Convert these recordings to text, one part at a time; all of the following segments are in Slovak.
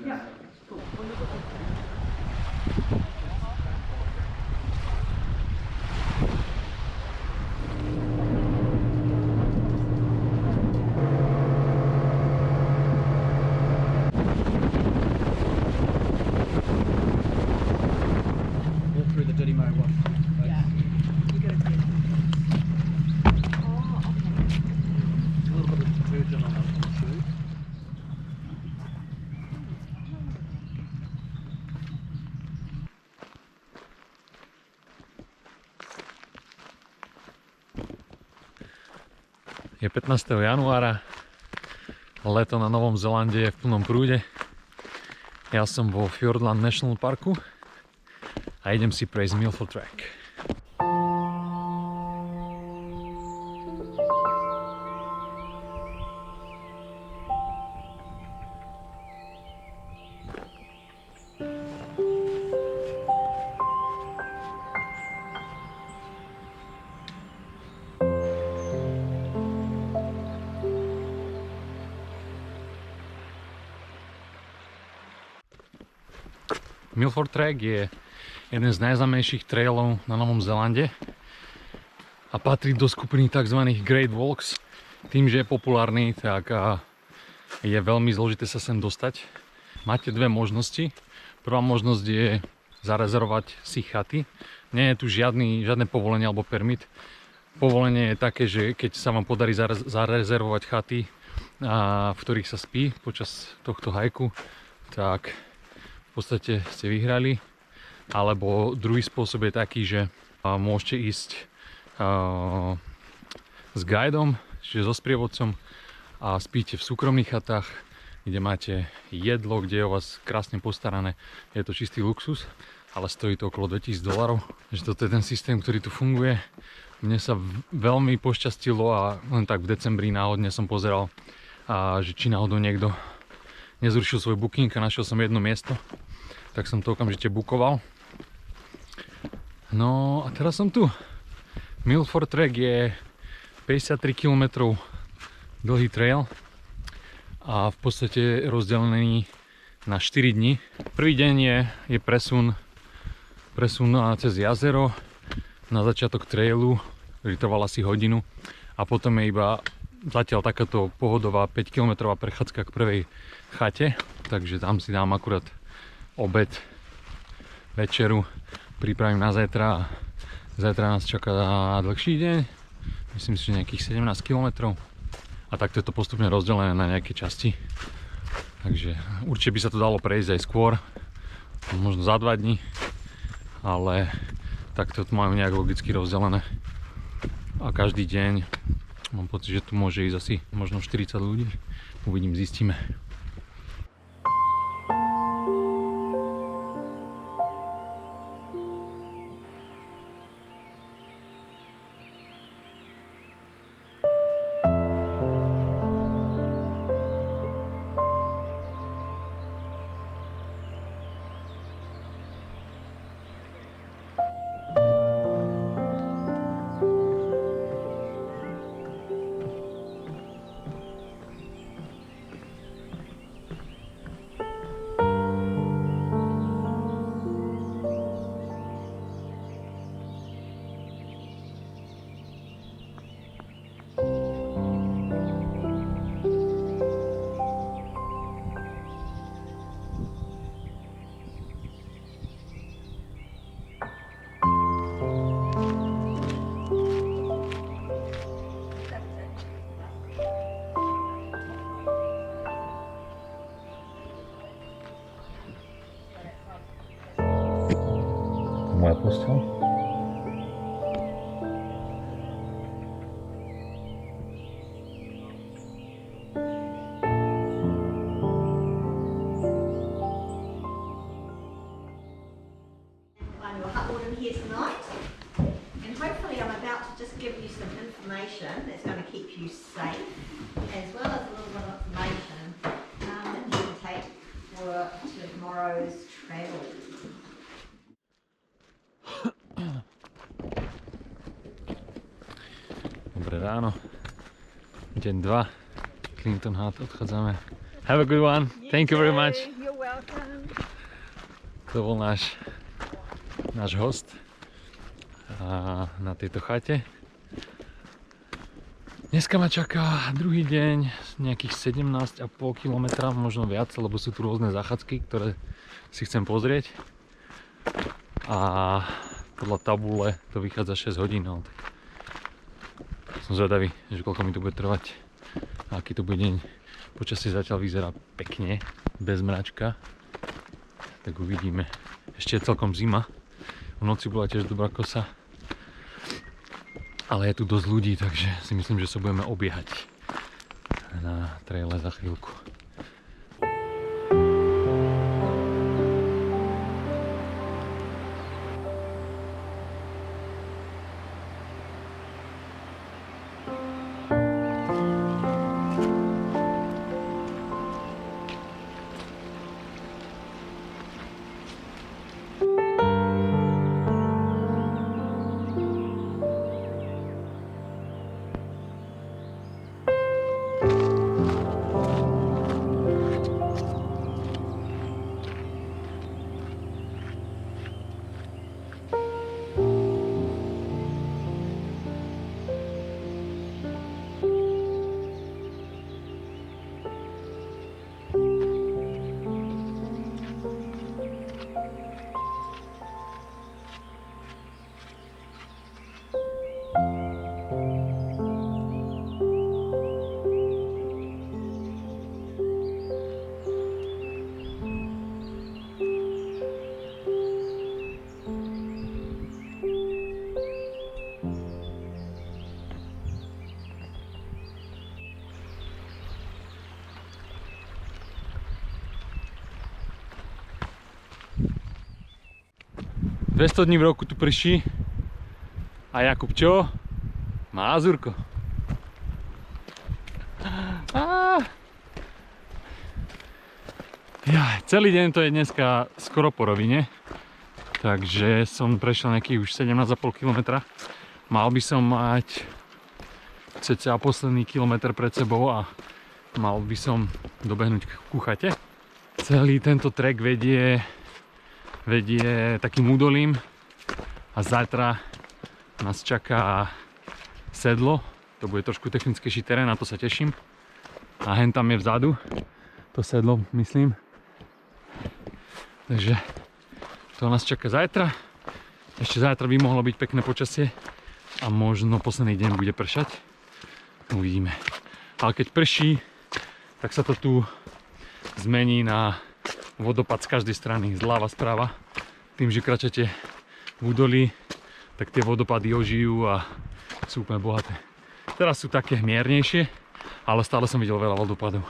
Yeah. Cool. Walk through the Dirty Mo one. Yeah. You gotta see. Oh, okay. A little bit of detergent on the shoe. Je 15. januára, leto na Novom Zélande je v plnom prúde. Ja som vo Fiordland National Parku a idem si prejsť Milford Track. Milford Track je jeden z najznámejších trailov na Novom Zélande a patrí do skupiny tzv. Great Walks. Tým, že je populárny, tak je veľmi zložité sa sem dostať. Máte dve možnosti. Prvá možnosť je zarezervovať si chaty. Nie je tu žiadne povolenie alebo permit. Povolenie je také, že keď sa vám podarí zarezervovať chaty, v ktorých sa spí počas tohto hajku, tak v podstate ste vyhrali. Alebo druhý spôsob je taký, že môžete ísť s guidom, čiže so sprievodcom, a spíte v súkromných chatách, kde máte jedlo, kde je o vás krásne postarané. Je to čistý luxus, ale stojí to okolo $2000. Takže toto je ten systém, ktorý tu funguje. Mne sa veľmi pošťastilo a len tak v decembri náhodne som pozeral, že či náhodou niekto nezrušil svoj booking a našiel som jedno miesto, tak som to okamžite bookoval. No a teraz som tu. Milford Track je 53 km dlhý trail a v podstate rozdelený na 4 dni. Prvý deň je presun cez jazero na začiatok trailu, ktorý trval asi hodinu, a potom je iba zatiaľ takáto pohodová 5 km prechádzka k prvej chate, takže tam si dám akurát obed, večeru, pripravím na zajtra. Zajtra nás čaká dlhší deň, myslím si, že nejakých 17 km, a takto je to postupne rozdelené na nejaké časti, takže určite by sa to dalo prejsť aj skôr, možno za 2 dní, ale takto to majú nejak logicky rozdelené a každý deň mám pocit, že tu môže ísť asi možno 40 ľudí, uvidím, zistíme. Moja posteľ. We're Hutward here tonight, and hopefully I'm about to just give you some information that's going to keep you safe, as well as a little bit of information that you can take for tomorrow's travel. Dobré ráno, deň 2. Clinton Hut odchádzame. Have a good one. Thank you very much. You're welcome. To bol náš host na tejto chate. Dneska ma čaká druhý deň, nejakých 17,5 km, možno viac, lebo sú tu rôzne záchádzky, ktoré si chcem pozrieť. A podľa tabule to vychádza 6 hodín, no, tak som zvedavý, že koľko mi to bude trvať a aký to bude deň. Počasie zatiaľ vyzerá pekne, bez mračka, tak uvidíme. Ešte je celkom zima, v noci bola tiež dobrá kosa. Ale je tu dosť ľudí, takže si myslím, že sa budeme obiehať na traile za chvíľku. Dvesto dní v roku tu prší a Jakub čo? Mazurko. Celý deň to je dneska skoro po rovine, takže som prešiel nejakých už 17,5 km. Mal by som mať cca posledný kilometr pred sebou a mal by som dobehnúť ku chate. Celý tento trek vedie takým údolím a zajtra nás čaká sedlo. To bude trošku technickejší terén, na to sa teším. A hen tam je vzadu to sedlo, myslím. Takže to nás čaká zajtra. Ešte zajtra by mohlo byť pekné počasie a možno posledný deň bude pršať. Uvidíme. Ale keď prší, tak sa to tu zmení na vodopád z každej strany, zľava, správa. Tým, že kráčate v údolí, tak tie vodopády ožijú a sú úplne bohaté. Teraz sú také miernejšie, ale stále som videl veľa vodopádov.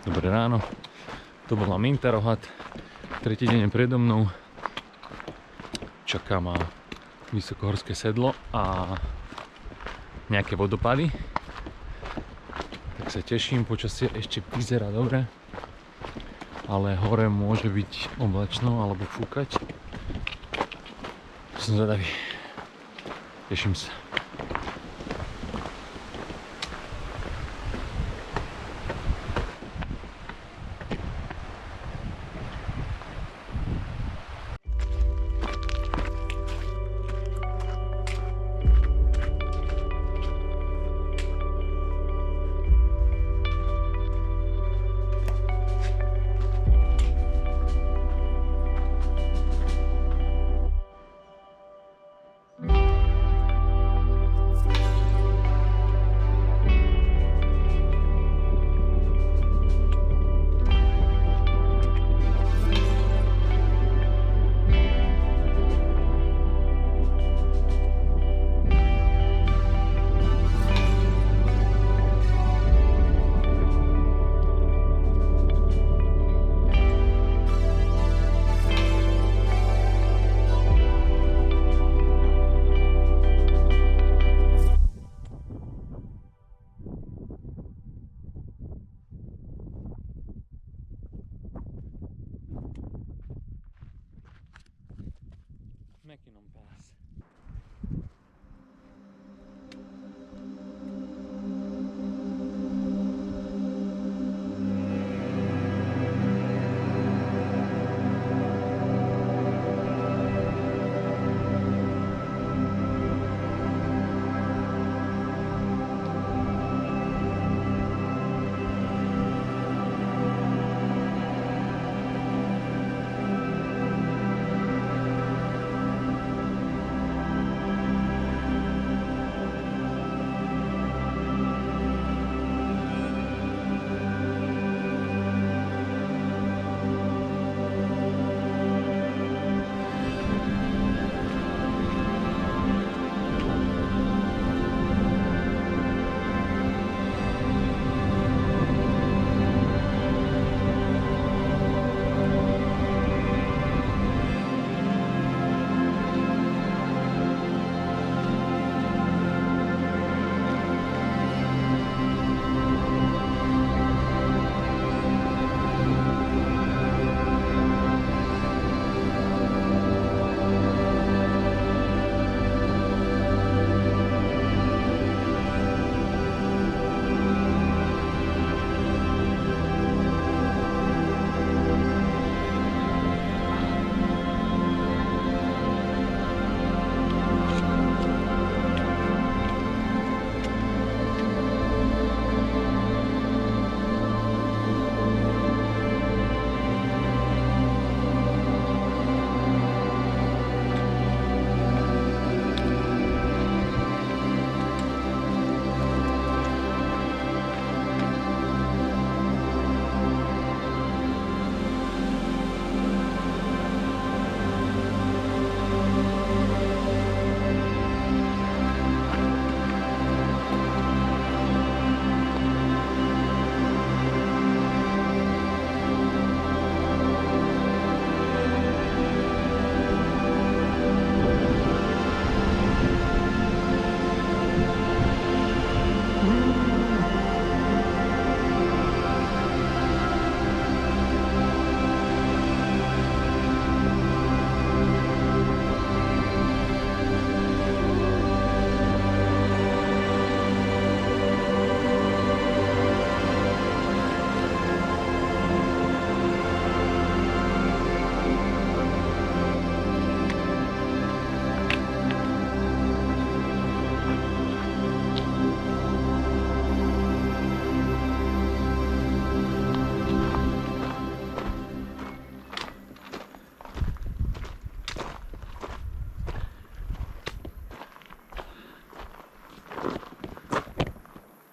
Dobré ráno, to bola Mintarohat, tretí deň je predo mnou, čaká ma vysokohorské sedlo a nejaké vodopády, tak sa teším, počasie ešte vyzerá dobre, ale hore môže byť oblačno alebo fúkať. Som zvedavý. Teším sa. Mackinnon Pass.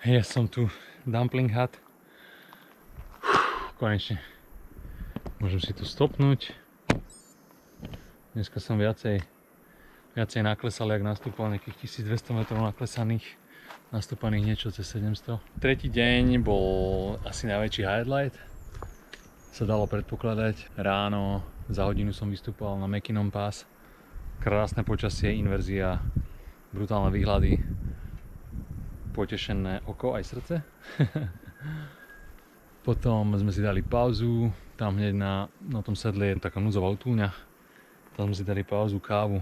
Ja som tu, Dumpling Hut. Konečne. Môžem si tu stopnúť. Dneska som viacej naklesal, jak nastúpal, nejakých 1200 metrov naklesaných. Nastúpaných niečo cez 700. Tretí deň bol asi najväčší highlight. Sa dalo predpokladať. Ráno za hodinu som vystúpal na Mackinnon Pass. Krásne počasie, inverzia, brutálne výhľady. Potešené oko aj srdce. Potom sme si dali pauzu, Tam hneď na tom sedle je taká núdzová utúľňa. Tam sme si dali pauzu, kávu.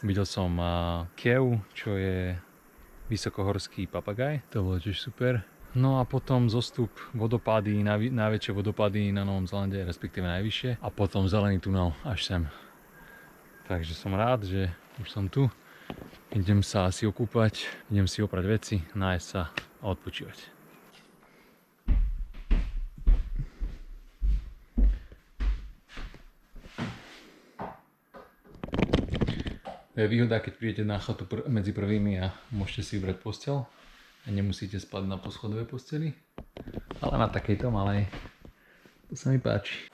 Videl som kiev, čo je vysokohorský papagaj. To bolo tiež super. No a potom zostup, vodopády, najväčšie vodopády na Novom Zélande, respektíve najvyššie. A potom zelený tunel až sem. Takže som rád, že už som tu. Idem sa asi okúpať, idem si oprať veci, nájsť sa a odpočívať. To je výhoda, keď prídete na chatu medzi prvými a môžete si vybrať posteľ a nemusíte spať na poschodovej posteli, ale na takejto malej. To sa mi páči.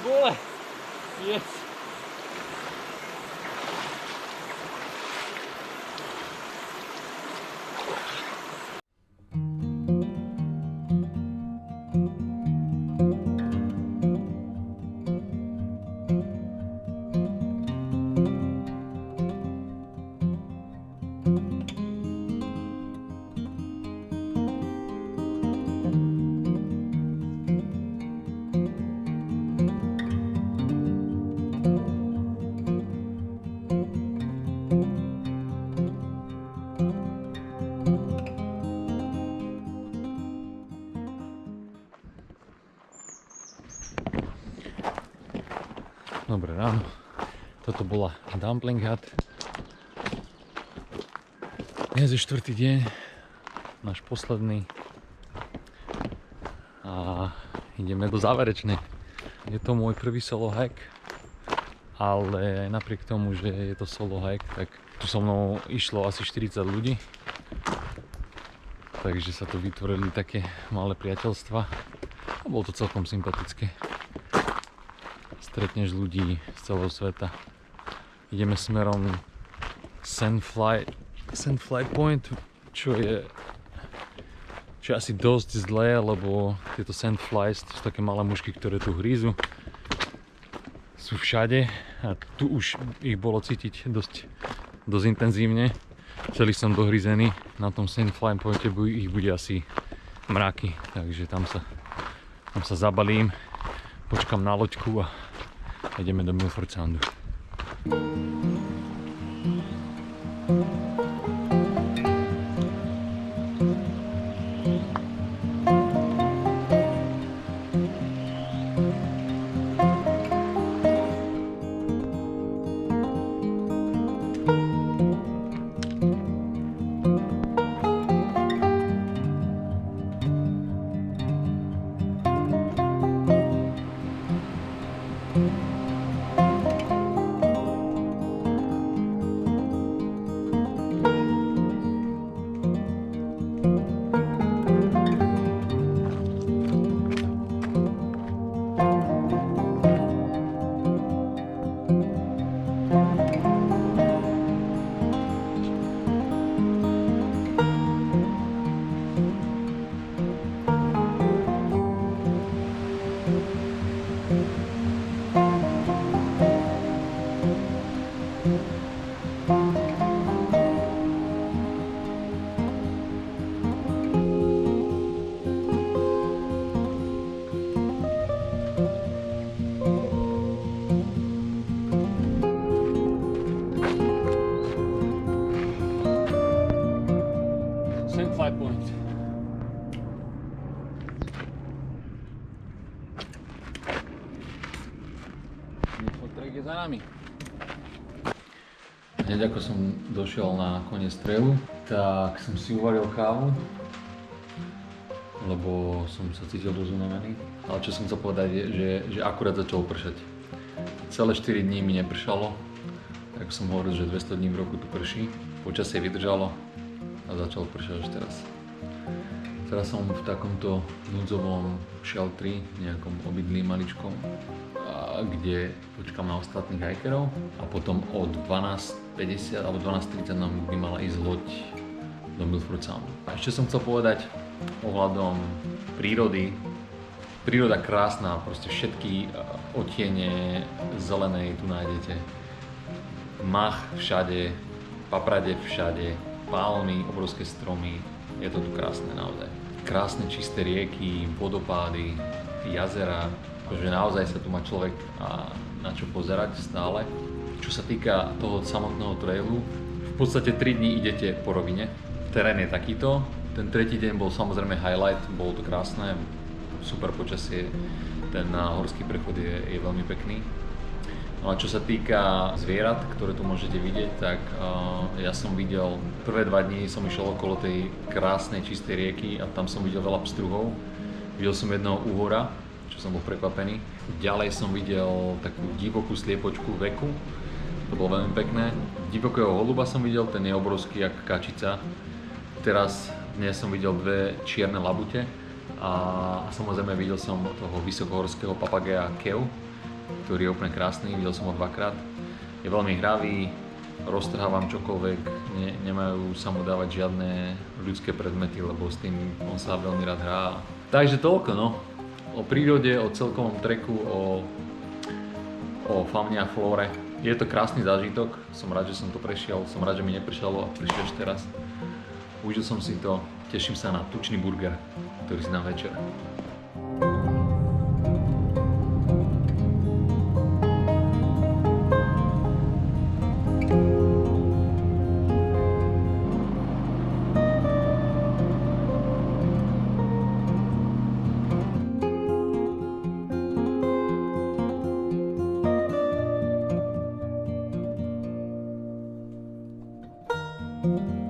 Vole! Yes! Dobré ráno, toto bola Dumpling Hut. Dnes je 4. deň, náš posledný a ideme do záverečnej. Je to môj prvý solo hike, ale aj napriek tomu, že je to solo hike, tak tu so mnou išlo asi 40 ľudí. Takže sa tu vytvorili také malé priateľstva a bolo to celkom sympatické. Stretneš ľudí z celého sveta. Ideme smerom Sandfly Point, čo je asi dosť zlé, lebo tieto sandflies, to sú také malé mušky, ktoré tu hrízu. Sú všade a tu už ich bolo cítiť dosť intenzívne. Celý som dohryzený, na tom Sandfly Pointe ich bude asi mraky, takže tam sa zabalím, počkam na loďku a ideme do Milford Soundu. Sandfly Point. Trek je za nami. Hneď ako som došiel na koniec trailu, tak som si uvaril kávu, lebo som sa cítil dosť unavený. Ale čo som chcel povedať je, že akurát začalo pršať. Celé 4 dní mi nepršalo, tak som hovoril, že 200 dní v roku tu prší. Počasie vydržalo a začalo pršať až teraz. Teraz som v takomto núdzovom shelteri, nejakom obydlí maličkom, kde počkám na ostatných hikerov a potom o 12:50 alebo 12:30 nám by mala ísť loď do Milford Soundu. A ešte som chcel povedať ohľadom prírody. Príroda krásna, proste všetky odtiene zelenej tu nájdete. Mach všade, paprade všade, palmy, obrovské stromy. Je to tu krásne naozaj. Krásne čisté rieky, vodopády, jazera. Akože naozaj sa tu má človek na čo pozerať stále. Čo sa týka toho samotného trailu, v podstate 3 dní idete po rovine. Terén je takýto. Ten tretí deň bol samozrejme highlight, bolo to krásne, super počasie. Ten horský prechod je veľmi pekný. No a čo sa týka zvierat, ktoré tu môžete vidieť, tak ja som videl, prvé 2 dní som išiel okolo tej krásnej čistej rieky a tam som videl veľa pstruhov. Videl som jedného úhora, čo som bol prekvapený. Ďalej som videl takú divokú sliepočku veku, to bolo veľmi pekné. Divokého holuba som videl, ten je obrovský jak kačica. Dnes som videl 2 čierne labute a samozrejme videl som toho vysokohorského papagája kev, ktorý je úplne krásny, videl som ho 2-krát. Je veľmi hravý, roztrhávam čokoľvek, nemajú sa mu dávať žiadne ľudské predmety, lebo s tým on sa veľmi rád hrá. Takže toľko, no. O prírode, o celkovom treku, o faune a flóre. Je to krásny zážitok, som rád, že som to prešiel, som rád, že mi nepršalo a prišiel až teraz. Užil som si to, teším sa na tučný burger, ktorý si dám večer. Thank you.